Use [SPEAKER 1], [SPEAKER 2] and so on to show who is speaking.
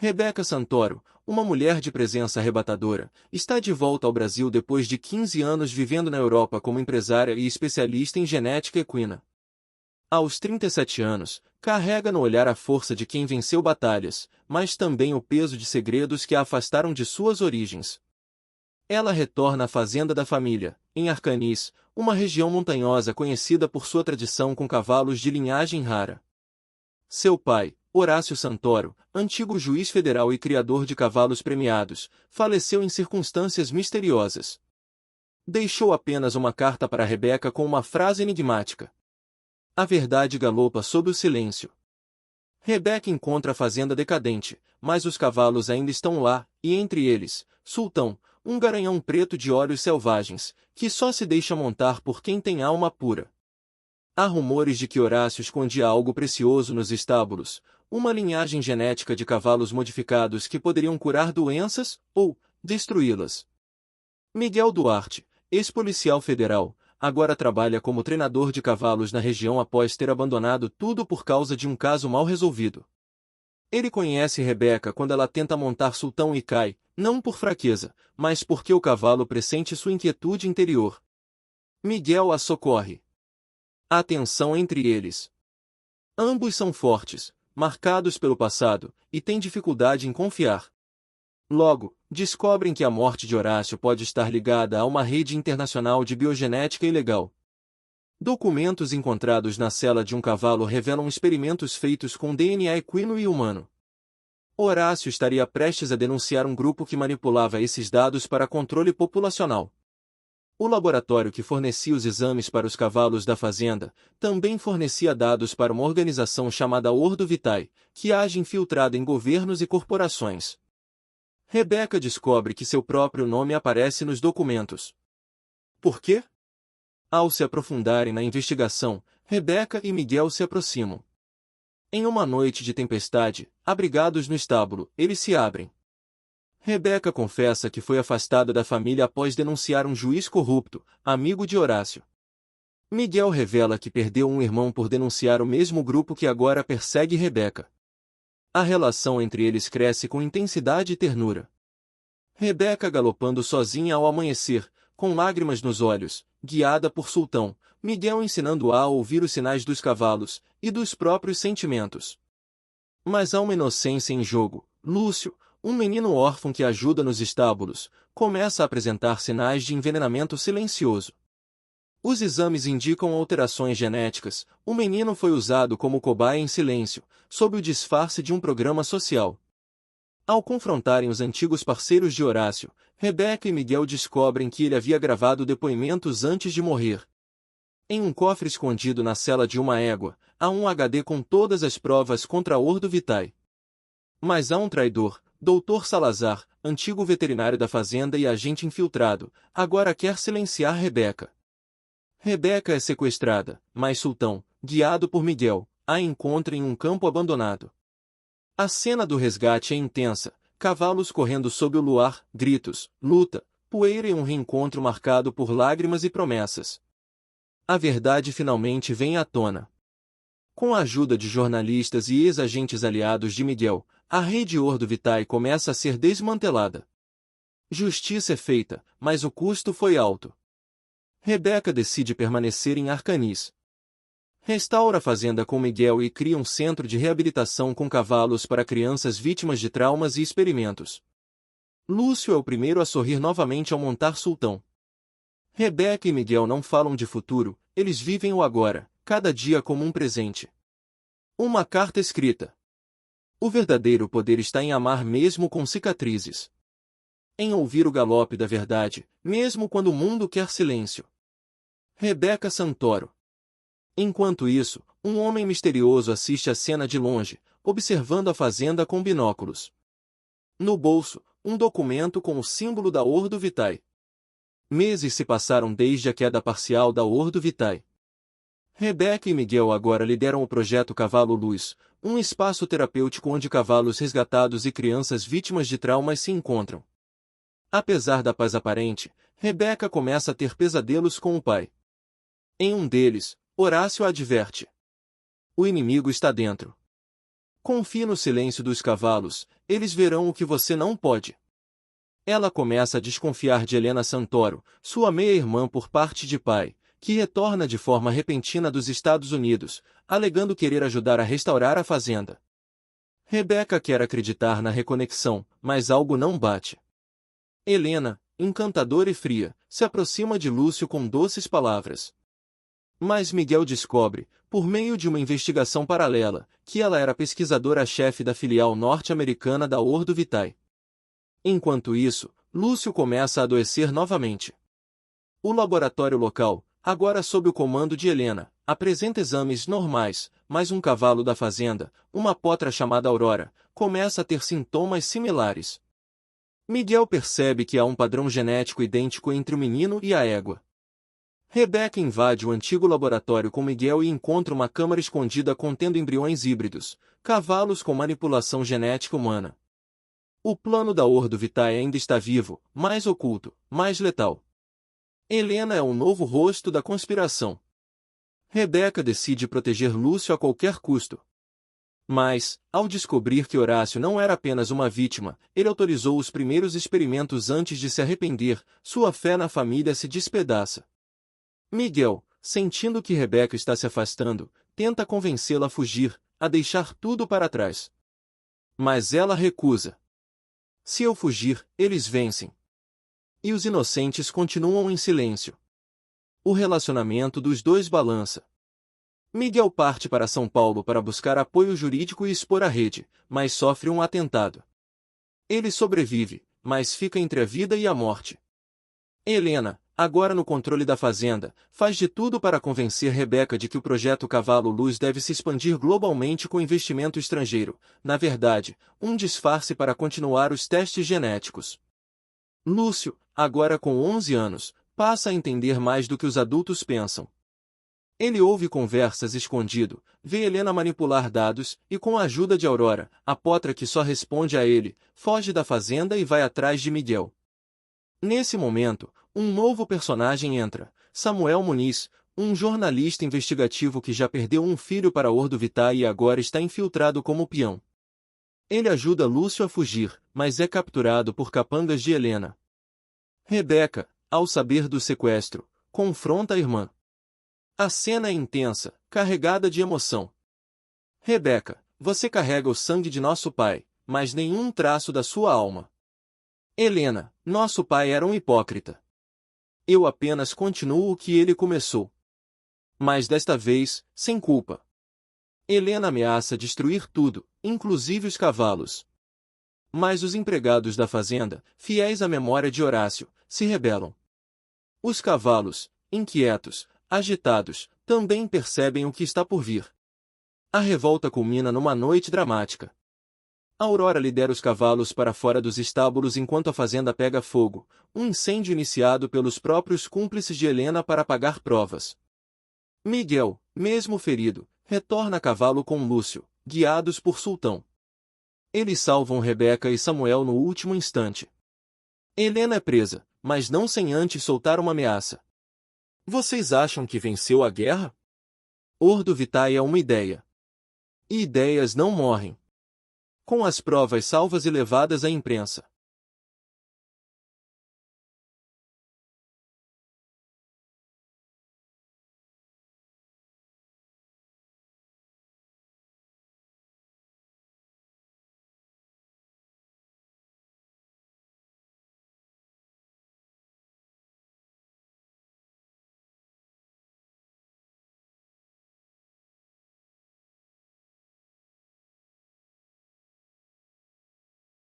[SPEAKER 1] Rebeca Santoro, uma mulher de presença arrebatadora, está de volta ao Brasil depois de 15 anos vivendo na Europa como empresária e especialista em genética equina. Aos 37 anos, carrega no olhar a força de quem venceu batalhas, mas também o peso de segredos que a afastaram de suas origens. Ela retorna à fazenda da família, em Arcanis, uma região montanhosa conhecida por sua tradição com cavalos de linhagem rara. Seu pai, Horácio Santoro, antigo juiz federal e criador de cavalos premiados, faleceu em circunstâncias misteriosas. Deixou apenas uma carta para Rebeca com uma frase enigmática. A verdade galopa sob o silêncio. Rebeca encontra a fazenda decadente, mas os cavalos ainda estão lá, e entre eles, Sultão, um garanhão preto de olhos selvagens, que só se deixa montar por quem tem alma pura. Há rumores de que Horácio escondia algo precioso nos estábulos, uma linhagem genética de cavalos modificados que poderiam curar doenças, ou destruí-las. Miguel Duarte, ex-policial federal, agora trabalha como treinador de cavalos na região após ter abandonado tudo por causa de um caso mal resolvido. Ele conhece Rebeca quando ela tenta montar Sultão e cai, não por fraqueza, mas porque o cavalo pressente sua inquietude interior. Miguel a socorre. Há tensão entre eles. Ambos são fortes, marcados pelo passado, e têm dificuldade em confiar. Logo, descobrem que a morte de Horácio pode estar ligada a uma rede internacional de biogenética ilegal. Documentos encontrados na cela de um cavalo revelam experimentos feitos com DNA equino e humano. Horácio estaria prestes a denunciar um grupo que manipulava esses dados para controle populacional. O laboratório que fornecia os exames para os cavalos da fazenda também fornecia dados para uma organização chamada Ordo Vitae, que age infiltrada em governos e corporações. Rebeca descobre que seu próprio nome aparece nos documentos. Por quê? Ao se aprofundarem na investigação, Rebeca e Miguel se aproximam. Em uma noite de tempestade, abrigados no estábulo, eles se abrem. Rebeca confessa que foi afastada da família após denunciar um juiz corrupto, amigo de Horácio. Miguel revela que perdeu um irmão por denunciar o mesmo grupo que agora persegue Rebeca. A relação entre eles cresce com intensidade e ternura. Rebeca galopando sozinha ao amanhecer, com lágrimas nos olhos, guiada por Sultão, Miguel ensinando-a a ouvir os sinais dos cavalos e dos próprios sentimentos. Mas há uma inocência em jogo. Lúcio, um menino órfão que ajuda nos estábulos, começa a apresentar sinais de envenenamento silencioso. Os exames indicam alterações genéticas. O menino foi usado como cobaia em silêncio, sob o disfarce de um programa social. Ao confrontarem os antigos parceiros de Horácio, Rebeca e Miguel descobrem que ele havia gravado depoimentos antes de morrer. Em um cofre escondido na cela de uma égua, há um HD com todas as provas contra Ordo Vitae. Mas há um traidor, Dr. Salazar, antigo veterinário da fazenda e agente infiltrado, agora quer silenciar Rebeca. Rebeca é sequestrada, mas Sultão, guiado por Miguel, a encontra em um campo abandonado. A cena do resgate é intensa, cavalos correndo sob o luar, gritos, luta, poeira e um reencontro marcado por lágrimas e promessas. A verdade finalmente vem à tona. Com a ajuda de jornalistas e ex-agentes aliados de Miguel, a rede Ordo Vitae começa a ser desmantelada. Justiça é feita, mas o custo foi alto. Rebeca decide permanecer em Arcanis. Restaura a fazenda com Miguel e cria um centro de reabilitação com cavalos para crianças vítimas de traumas e experimentos. Lúcio é o primeiro a sorrir novamente ao montar Sultão. Rebeca e Miguel não falam de futuro, eles vivem o agora, cada dia como um presente. Uma carta escrita. O verdadeiro poder está em amar mesmo com cicatrizes. Em ouvir o galope da verdade, mesmo quando o mundo quer silêncio. Rebeca Santoro. Enquanto isso, um homem misterioso assiste a cena de longe, observando a fazenda com binóculos. No bolso, um documento com o símbolo da Ordo Vitae. Meses se passaram desde a queda parcial da Ordo Vitae. Rebeca e Miguel agora lideram o projeto Cavalo Luz, um espaço terapêutico onde cavalos resgatados e crianças vítimas de traumas se encontram. Apesar da paz aparente, Rebeca começa a ter pesadelos com o pai. Em um deles, Horácio a adverte. O inimigo está dentro. Confie no silêncio dos cavalos, eles verão o que você não pode. Ela começa a desconfiar de Helena Santoro, sua meia-irmã por parte de pai, que retorna de forma repentina dos Estados Unidos, alegando querer ajudar a restaurar a fazenda. Rebecca quer acreditar na reconexão, mas algo não bate. Helena, encantadora e fria, se aproxima de Lúcio com doces palavras. Mas Miguel descobre, por meio de uma investigação paralela, que ela era pesquisadora-chefe da filial norte-americana da Ordo Vitae. Enquanto isso, Lúcio começa a adoecer novamente. O laboratório local, agora sob o comando de Helena, apresenta exames normais, mas um cavalo da fazenda, uma potra chamada Aurora, começa a ter sintomas similares. Miguel percebe que há um padrão genético idêntico entre o menino e a égua. Rebecca invade o antigo laboratório com Miguel e encontra uma câmara escondida contendo embriões híbridos, cavalos com manipulação genética humana. O plano da Ordo Vitae ainda está vivo, mais oculto, mais letal. Helena é o novo rosto da conspiração. Rebecca decide proteger Lúcio a qualquer custo. Mas, ao descobrir que Horácio não era apenas uma vítima, ele autorizou os primeiros experimentos antes de se arrepender, sua fé na família se despedaça. Miguel, sentindo que Rebecca está se afastando, tenta convencê-la a fugir, a deixar tudo para trás. Mas ela recusa. Se eu fugir, eles vencem. E os inocentes continuam em silêncio. O relacionamento dos dois balança. Miguel parte para São Paulo para buscar apoio jurídico e expor a rede, mas sofre um atentado. Ele sobrevive, mas fica entre a vida e a morte. Helena, agora no controle da fazenda, faz de tudo para convencer Rebecca de que o projeto Cavalo Luz deve se expandir globalmente com investimento estrangeiro, na verdade, um disfarce para continuar os testes genéticos. Lúcio, agora com 11 anos, passa a entender mais do que os adultos pensam. Ele ouve conversas escondido, vê Helena manipular dados e, com a ajuda de Aurora, a potra que só responde a ele, foge da fazenda e vai atrás de Miguel. Nesse momento, um novo personagem entra, Samuel Muniz, um jornalista investigativo que já perdeu um filho para Ordo Vitae e agora está infiltrado como peão. Ele ajuda Lúcio a fugir, mas é capturado por capangas de Helena. Rebecca, ao saber do sequestro, confronta a irmã. A cena é intensa, carregada de emoção. Rebecca, você carrega o sangue de nosso pai, mas nenhum traço da sua alma. Helena, nosso pai era um hipócrita. Eu apenas continuo o que ele começou. Mas desta vez, sem culpa. Helena ameaça destruir tudo, inclusive os cavalos. Mas os empregados da fazenda, fiéis à memória de Horácio, se rebelam. Os cavalos, inquietos, agitados, também percebem o que está por vir. A revolta culmina numa noite dramática. Aurora lidera os cavalos para fora dos estábulos enquanto a fazenda pega fogo, um incêndio iniciado pelos próprios cúmplices de Helena para apagar provas. Miguel, mesmo ferido, retorna a cavalo com Lúcio, guiados por Sultão. Eles salvam Rebecca e Samuel no último instante. Helena é presa, mas não sem antes soltar uma ameaça. Vocês acham que venceu a guerra? Ordo Vitae é uma ideia. E ideias não morrem. Com as provas salvas e levadas à imprensa,